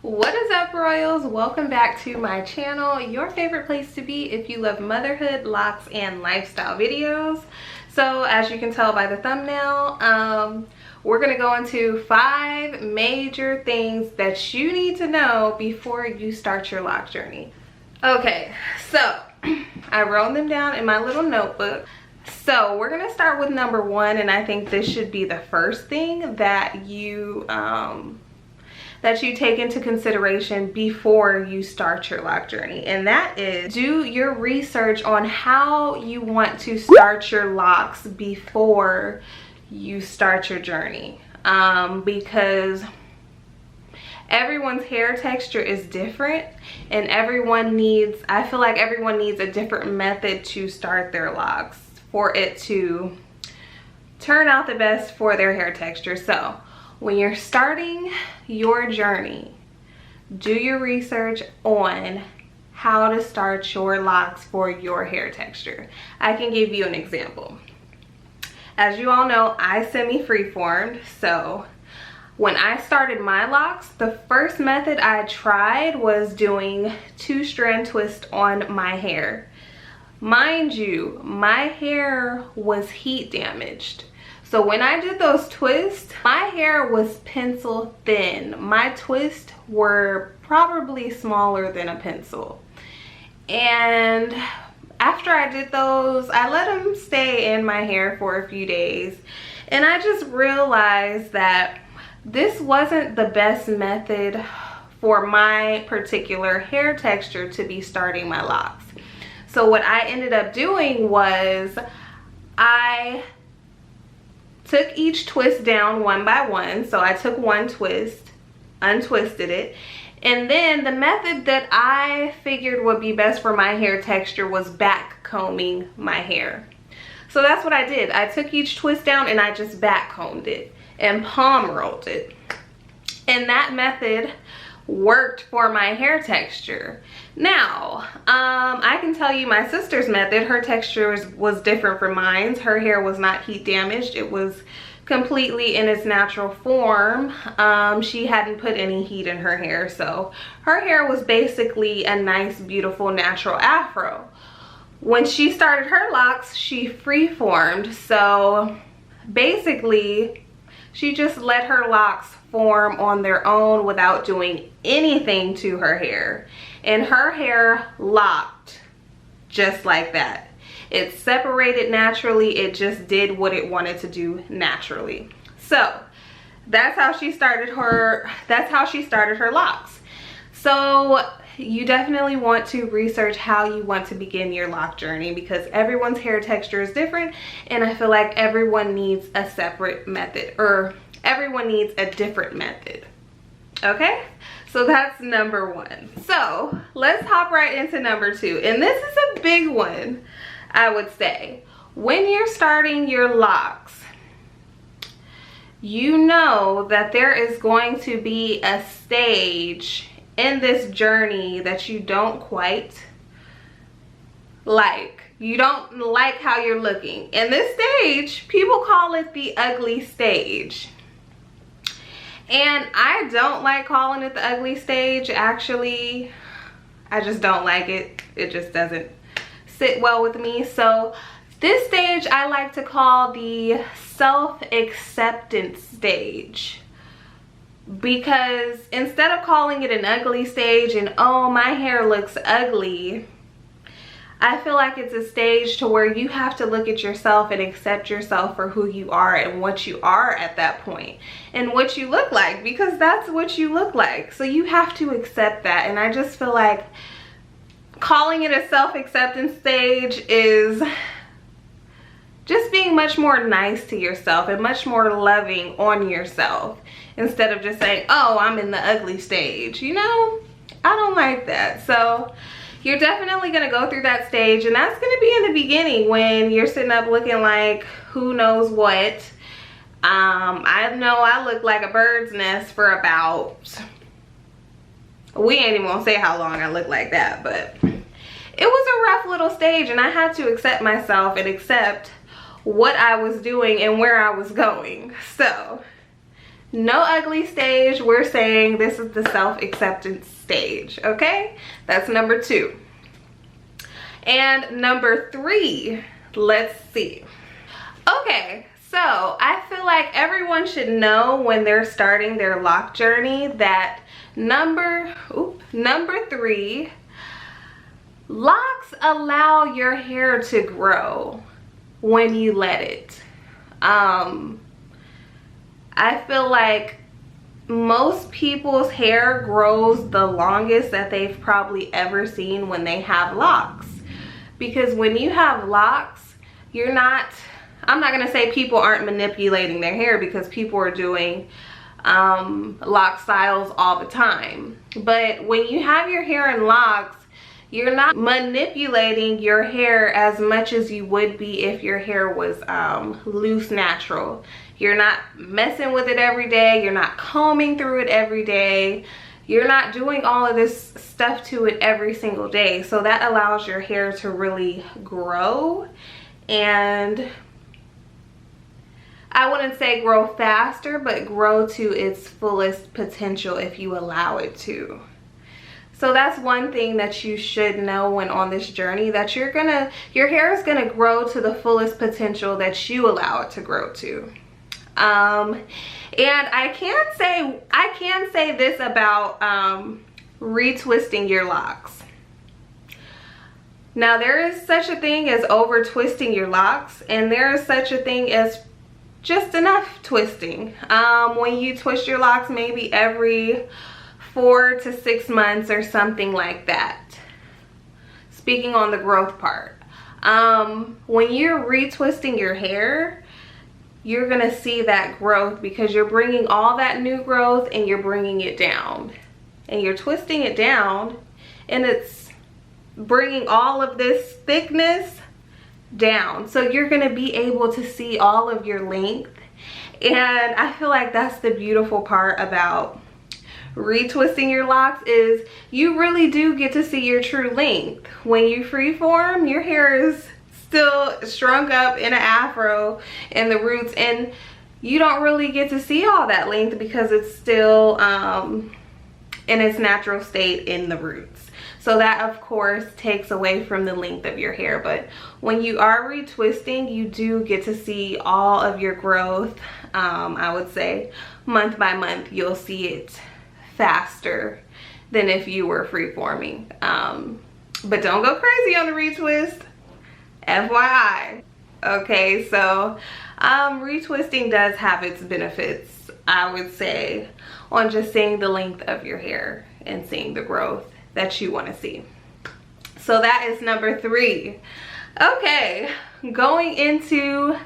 What is up, royals? Welcome back to my channel, your favorite place to be if you love motherhood, locks, and lifestyle videos. So as you can tell by the thumbnail, we're gonna go into 5 major things that you need to know before you start your lock journey. Okay, so I wrote them down in my little notebook. So we're gonna start with number 1, and I think this should be the first thing that you take into consideration before you start your lock journey, and that is do your research on how you want to start your locks before you start your journey, because everyone's hair texture is different, and I feel like everyone needs a different method to start their locks for it to turn out the best for their hair texture. So when you're starting your journey, do your research on how to start your locks for your hair texture. I can give you an example. As you all know, I semi-freeformed, so when I started my locks, the first method I tried was doing 2-strand twist on my hair. Mind you, my hair was heat damaged. So when I did those twists, my hair was pencil thin. My twists were probably smaller than a pencil. And after I did those, I let them stay in my hair for a few days. And I just realized that this wasn't the best method for my particular hair texture to be starting my locks. So what I ended up doing was I took each twist down one by one. So I took one twist, untwisted it, and then the method that I figured would be best for my hair texture was back combing my hair. So that's what I did. I took each twist down and I just back combed it and palm rolled it. And that method worked for my hair texture. Now, I can tell you my sister's method, her texture was different from mine. Her hair was not heat damaged. It was completely in its natural form. She hadn't put any heat in her hair, so her hair was basically a nice, beautiful, natural afro. When she started her locks, she free-formed, so basically she just let her locks form on their own without doing anything to her hair, and her hair locked just like that. It separated naturally. It just did what it wanted to do naturally. So that's how she started her locks. So you definitely want to research how you want to begin your lock journey, because everyone's hair texture is different, and I feel like everyone needs a separate method, or everyone needs a different method. Okay, so that's number 1. So let's hop right into number 2, and this is a big one, I would say. When you're starting your locks, you know that there is going to be a stage in this journey that you don't quite like. You don't like how you're looking. In this stage, people call it the ugly stage. And I don't like calling it the ugly stage. Actually, I just don't like it. It just doesn't sit well with me. So this stage I like to call the self-acceptance stage, because instead of calling it an ugly stage and, oh, my hair looks ugly, I feel like it's a stage to where you have to look at yourself and accept yourself for who you are and what you are at that point and what you look like, because that's what you look like. So you have to accept that. And I just feel like calling it a self-acceptance stage is just being much more nice to yourself and much more loving on yourself, instead of just saying, oh, I'm in the ugly stage. You know, I don't like that. So you're definitely going to go through that stage, and that's going to be in the beginning when you're sitting up looking like who knows what. I know I look like a bird's nest for about, we ain't even gonna say how long I look like that, but it was a rough little stage, and I had to accept myself and accept what I was doing and where I was going. So No ugly stage. We're saying this is the self-acceptance stage, okay? That's number 2. And number 3, let's see. Okay, so I feel like everyone should know when they're starting their loc journey that number 3, locks allow your hair to grow when you let it. I feel like most people's hair grows the longest that they've probably ever seen when they have locks. Because when you have locks, you're not, I'm not gonna say people aren't manipulating their hair, because people are doing lock styles all the time. But when you have your hair in locks, you're not manipulating your hair as much as you would be if your hair was loose, natural. You're not messing with it every day. You're not combing through it every day. You're not doing all of this stuff to it every single day. So that allows your hair to really grow, and I wouldn't say grow faster, but grow to its fullest potential if you allow it to. So that's one thing that you should know when on this journey, that your hair is gonna grow to the fullest potential that you allow it to grow to. And I can say this about retwisting your locks. Now, there is such a thing as over twisting your locks, and there is such a thing as just enough twisting. When you twist your locks maybe every 4 to 6 months or something like that. Speaking on the growth part, when you're retwisting your hair, you're gonna see that growth, because you're bringing all that new growth and you're bringing it down, and you're twisting it down, and it's bringing all of this thickness down. So you're gonna be able to see all of your length. And I feel like that's the beautiful part about retwisting your locks, is you really do get to see your true length. When you freeform, your hair is still strung up in an afro in the roots, and you don't really get to see all that length because it's still in its natural state in the roots. So that of course takes away from the length of your hair. But when you are retwisting, you do get to see all of your growth. I would say month by month you'll see it faster than if you were freeforming. But don't go crazy on the retwist, FYI. Okay, so retwisting does have its benefits, I would say, on just seeing the length of your hair and seeing the growth that you want to see. So that is number 3. Okay, going into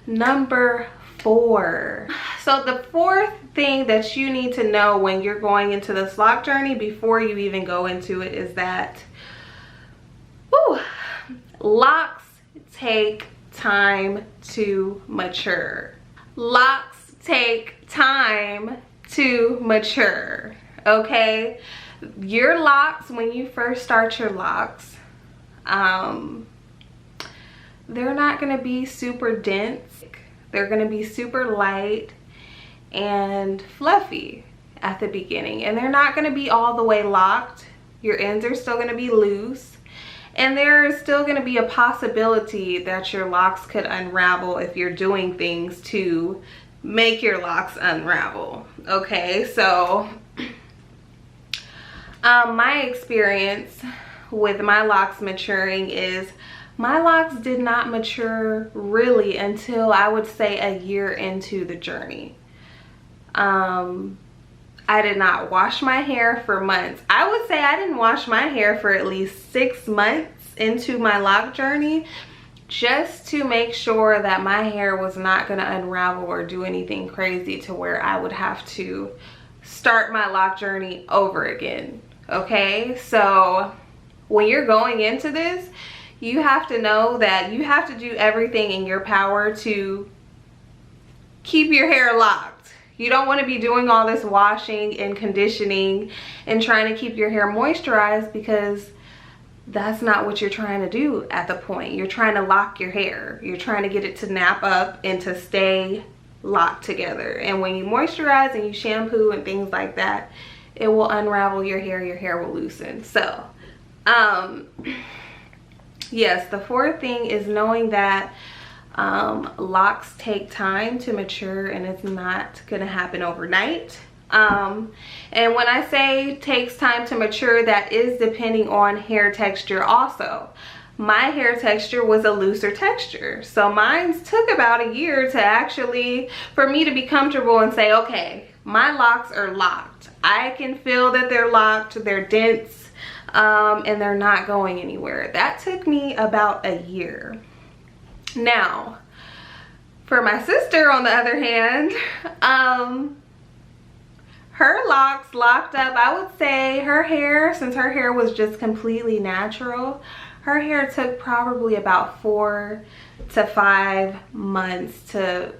number 4. So the 4th thing that you need to know when you're going into this loc journey, before you even go into it, is that locks take time to mature. Locks take time to mature, okay? Your locks, when you first start your locks, they're not gonna be super dense. They're gonna be super light and fluffy at the beginning, and they're not gonna be all the way locked. Your ends are still gonna be loose, and there is still gonna be a possibility that your locks could unravel if you're doing things to make your locks unravel, okay? So my experience with my locks maturing is my locks did not mature really until I would say a year into the journey. I did not wash my hair for months. I would say I didn't wash my hair for at least 6 months into my loc journey, just to make sure that my hair was not going to unravel or do anything crazy to where I would have to start my loc journey over again. Okay, so when you're going into this, you have to know that you have to do everything in your power to keep your hair locked. You don't want to be doing all this washing and conditioning and trying to keep your hair moisturized, because that's not what you're trying to do at the point. You're trying to lock your hair. You're trying to get it to nap up and to stay lock together. And when you moisturize and you shampoo and things like that, it will unravel your hair will loosen. So yes, the fourth thing is knowing that locks take time to mature, and it's not gonna happen overnight. And when I say takes time to mature, that is depending on hair texture also. My hair texture was a looser texture, so mine took about a year to actually, for me to be comfortable and say, okay, my locks are locked. I can feel that they're locked, they're dense, and they're not going anywhere. That took me about a year. Now, for my sister, on the other hand, her locks locked up. I would say her hair, since her hair was just completely natural, her hair took probably about 4 to 5 months to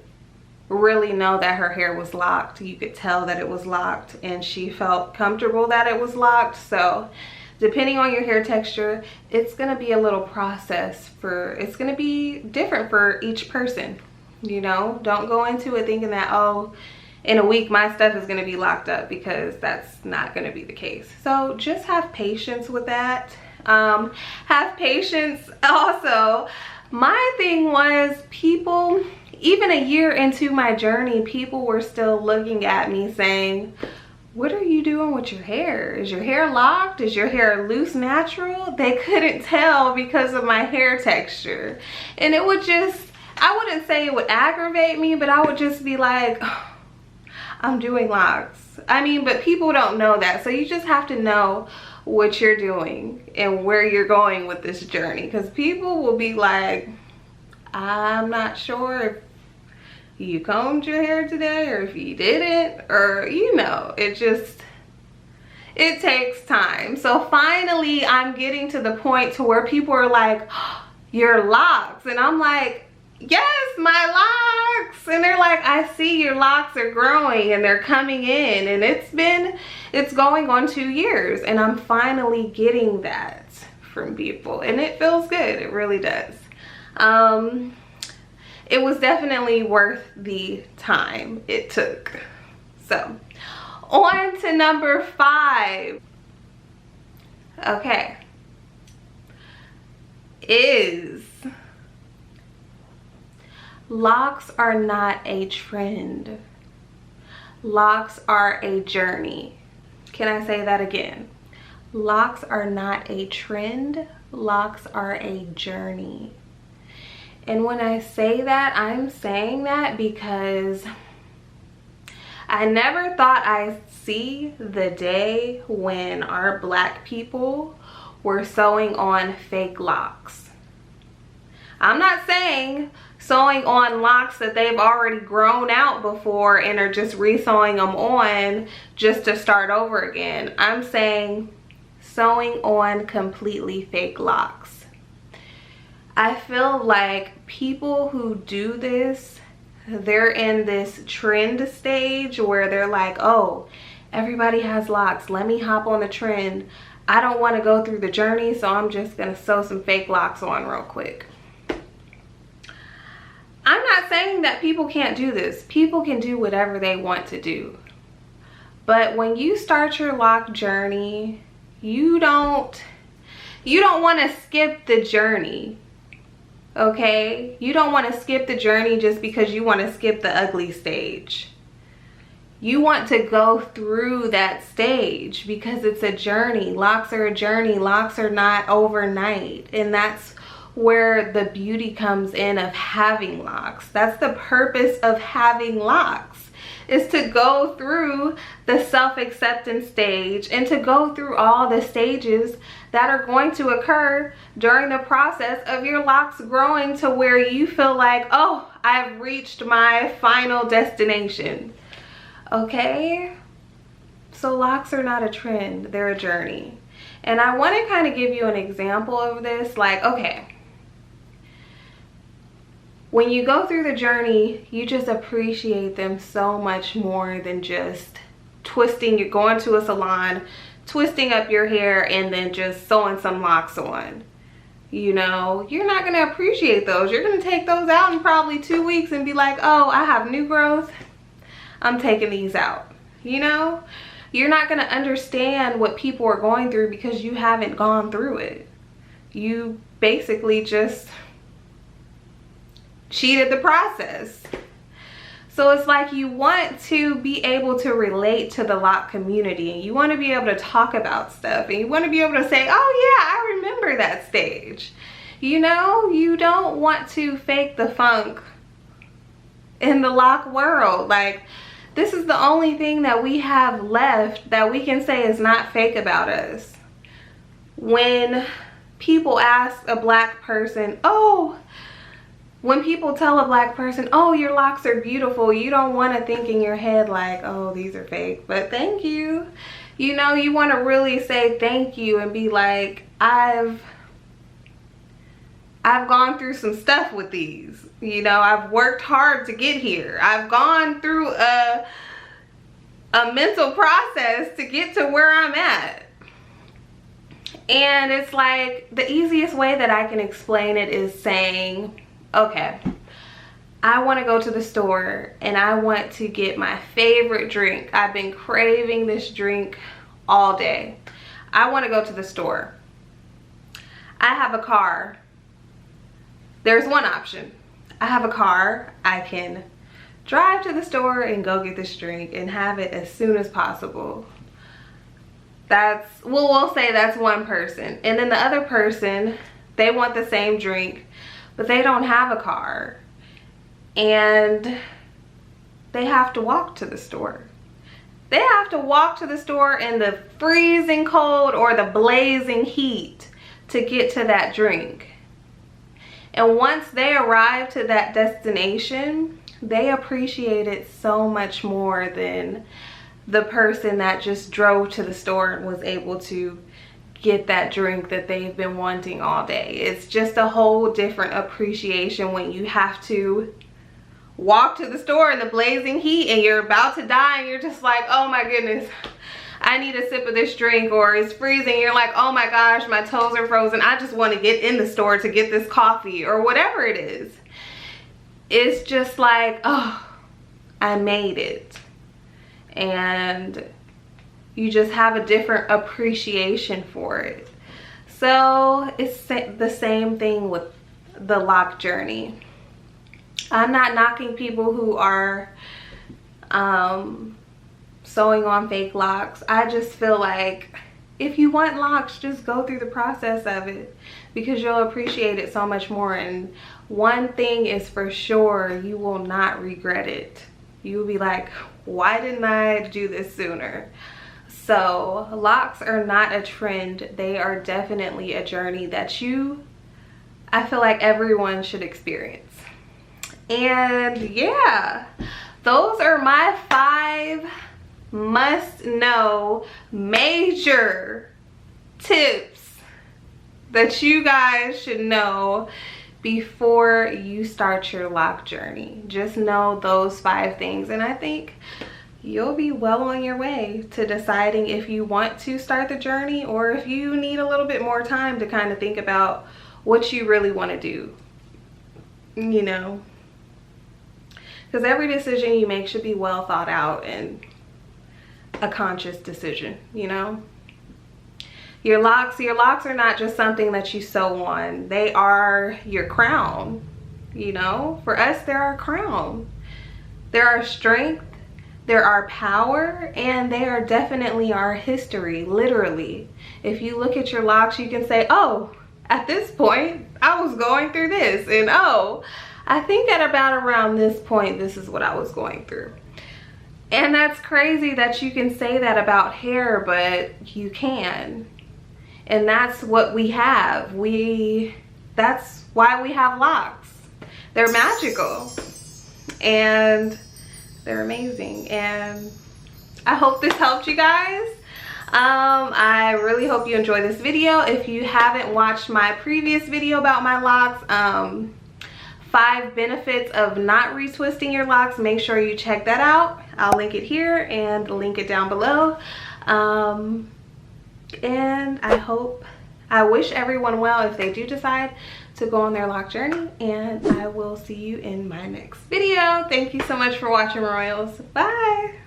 really know that her hair was locked. You could tell that it was locked, and she felt comfortable that it was locked. So depending on your hair texture, it's gonna be a little process it's gonna be different for each person. You know, don't go into it thinking that, oh, in a week my stuff is gonna be locked up, because that's not gonna be the case. So just have patience with that. Have patience also. My thing was, people, even a year into my journey, people were still looking at me saying, what are you doing with your hair? Is your hair locked? Is your hair loose natural? They couldn't tell because of my hair texture. And it would just, I wouldn't say it would aggravate me, but I would just be like, oh, I'm doing locks. I mean, but people don't know that. So you just have to know what you're doing and where you're going with this journey, because people will be like, I'm not sure if you combed your hair today or if you didn't, or you know, it takes time. So finally I'm getting to the point to where people are like, oh, your locks, and I'm like, yes, my locks. And they're like, I see your locks are growing and they're coming in, and it's going on 2 years, and I'm finally getting that from people, and it feels good. It really does. It was definitely worth the time it took. So on to number 5. Okay, is locks are not a trend. Locks are a journey. Can I say that again? Locks are not a trend. Locks are a journey. And when I say that, I'm saying that because I never thought I'd see the day when our Black people were sewing on fake locks. I'm not saying sewing on locks that they've already grown out before and are just re-sewing them on just to start over again. I'm saying sewing on completely fake locks. I feel like people who do this, they're in this trend stage where they're like, oh, everybody has locks, let me hop on the trend. I don't want to go through the journey, so I'm just gonna sew some fake locks on real quick. I'm not saying that people can't do this. People can do whatever they want to do. But when you start your lock journey, you don't want to skip the journey. Okay? You don't want to skip the journey just because you want to skip the ugly stage. You want to go through that stage because it's a journey. Locks are a journey. Locks are not overnight. And that's where the beauty comes in of having locks. That's the purpose of having locks, is to go through the self-acceptance stage and to go through all the stages that are going to occur during the process of your locks growing to where you feel like, oh, I've reached my final destination. Okay? So locks are not a trend, they're a journey. And I want to kind of give you an example of this. Like, okay, when you go through the journey, you just appreciate them so much more than just twisting, going to a salon, twisting up your hair, and then just sewing some locks on. you know, you're not going to appreciate those. You're going to take those out in probably 2 weeks and be like, oh, I have new growth, I'm taking these out. You know, you're not going to understand what people are going through because you haven't gone through it. You basically just cheated the process. So it's like you want to be able to relate to the lock community, and you want to be able to talk about stuff, and you want to be able to say, oh yeah, I remember that stage. You know, you don't want to fake the funk in the lock world. Like, this is the only thing that we have left that we can say is not fake about us. When people ask a black person, when people tell a black person, oh, your locks are beautiful, you don't want to think in your head like, oh, these are fake, but thank you. You know, you want to really say thank you and be like, I've gone through some stuff with these. You know, I've worked hard to get here. I've gone through a mental process to get to where I'm at. And it's like, the easiest way that I can explain it is saying, okay, I want to go to the store and I want to get my favorite drink. I've been craving this drink all day. I want to go to the store. I have a car. There's one option. I have a car. I can drive to the store and go get this drink and have it as soon as possible. We'll say that's one person. And then the other person, they want the same drink, but they don't have a car, and they have to walk to the store. They have to walk to the store in the freezing cold or the blazing heat to get to that drink. And once they arrive to that destination, they appreciate it so much more than the person that just drove to the store and was able to get that drink that they've been wanting all day. It's just a whole different appreciation when you have to walk to the store in the blazing heat and you're about to die and you're just like, oh my goodness, I need a sip of this drink, or it's freezing. You're like, oh my gosh, my toes are frozen. I just want to get in the store to get this coffee, or whatever it is. It's just like, oh, I made it. And you just have a different appreciation for it. So it's the same thing with the lock journey. I'm not knocking people who are sewing on fake locks. I just feel like if you want locks, just go through the process of it, because you'll appreciate it so much more. And one thing is for sure, you will not regret it. You'll be like, why didn't I do this sooner? So locks are not a trend. They are definitely a journey that I feel like everyone should experience. And yeah, those are my 5 must-know major tips that you guys should know before you start your lock journey. Just know those 5 things, and I think you'll be well on your way to deciding if you want to start the journey, or if you need a little bit more time to kind of think about what you really want to do, you know, because every decision you make should be well thought out and a conscious decision, you know. Your locks are not just something that you sew on. They are your crown, you know. For us, they're our crown. They're our strength, they're our power, and they are definitely our history, literally. If you look at your locks, you can say, oh, at this point, I was going through this, and oh, I think at about around this point, this is what I was going through. And that's crazy that you can say that about hair, but you can. And that's what we have. That's why we have locks. They're magical and they're amazing. And I hope this helped you guys. I really hope you enjoyed this video. If you haven't watched my previous video about my locks, 5 benefits of not retwisting your locks, make sure you check that out. I'll link it here and link it down below. And I hope I wish everyone well if they do decide to go on their lock journey, and I will see you in my next video. Thank you so much for watching, Royals. Bye.